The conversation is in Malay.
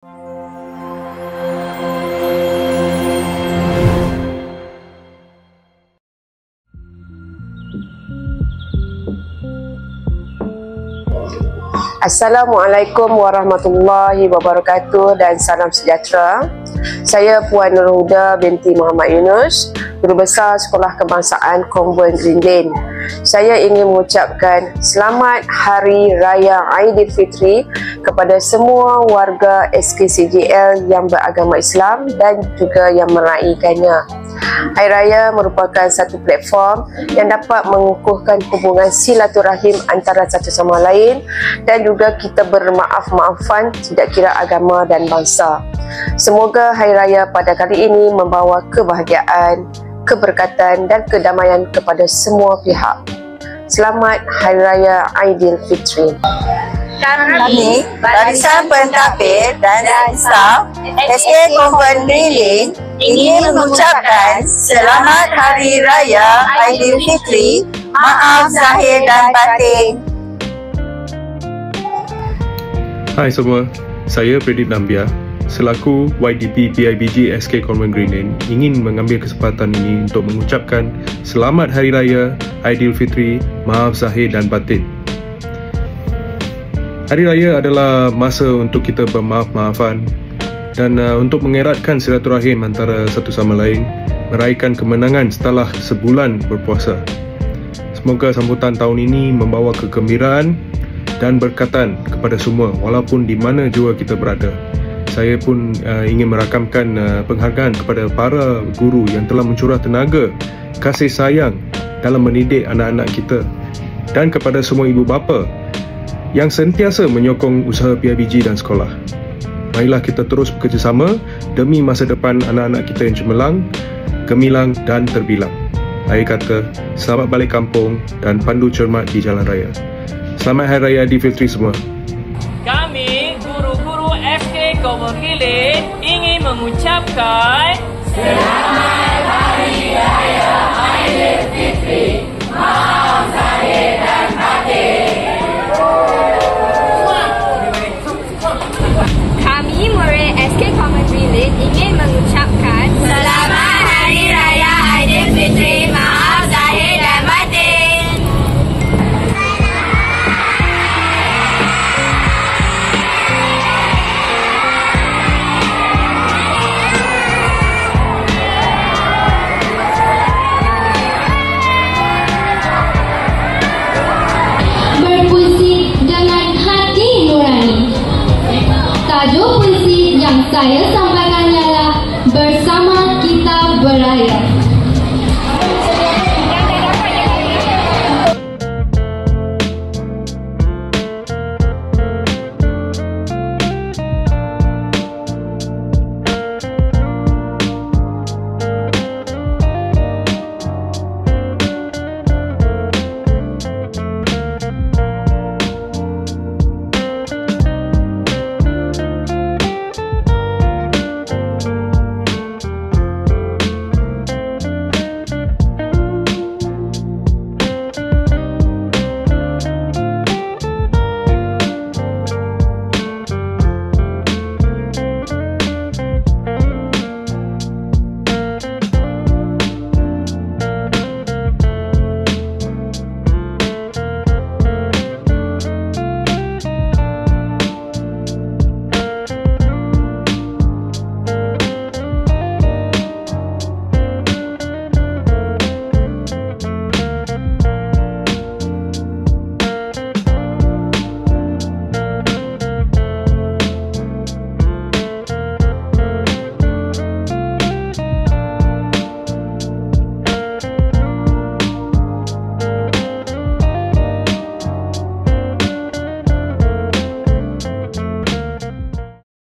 Assalamualaikum warahmatullahi wabarakatuh dan salam sejahtera. Saya Puan Nurul Huda binti Muhammad Yunus, Guru Besar Sekolah Kebangsaan Konvent Green Lane. Saya ingin mengucapkan Selamat Hari Raya Aidilfitri kepada semua warga SKCJL yang beragama Islam dan juga yang meraihkannya. Hari Raya merupakan satu platform yang dapat mengukuhkan hubungan silaturahim antara satu sama lain dan juga kita bermaaf-maafan tidak kira agama dan bangsa. Semoga Hari Raya pada kali ini membawa kebahagiaan, keberkatan dan kedamaian kepada semua pihak. Selamat Hari Raya Aidilfitri. Kami, Barisan Pentadbir dan staf SK Konvent Green Lane ingin mengucapkan Selamat Hari Raya Aidilfitri, maaf zahir dan batin. Hai semua, saya Predip Nambia selaku YDP PIBG SK Konvent Green Lane ingin mengambil kesempatan ini untuk mengucapkan Selamat Hari Raya Aidilfitri, maaf zahir dan batin. Hari Raya adalah masa untuk kita bermaaf-maafan dan untuk mengeratkan silaturahim antara satu sama lain, meraihkan kemenangan setelah sebulan berpuasa. Semoga sambutan tahun ini membawa kegembiraan dan berkatan kepada semua walaupun di mana jua kita berada. Saya pun ingin merakamkan penghargaan kepada para guru yang telah mencurah tenaga, kasih sayang dalam mendidik anak-anak kita dan kepada semua ibu bapa yang sentiasa menyokong usaha PIBG dan sekolah. Marilah kita terus bekerjasama demi masa depan anak-anak kita yang cemerlang, gemilang dan terbilang. Akhir kata, selamat balik kampung dan pandu cermat di jalan raya. Selamat Hari Raya Aidilfitri semua. Kami, guru-guru SK Konvent Green Lane ingin mengucapkan Selamat Hari Raya Aidilfitri, maaf zahir dan batin. Kami, murid SK Konvent Green Lane ingin mengucapkan Selamat Hari Raya Aidilfitri, maaf zahir dan batin. Berpuisi dengan hati nurani. Tajuk puisi yang saya sampaikan ialah Bersama Kita Beraya.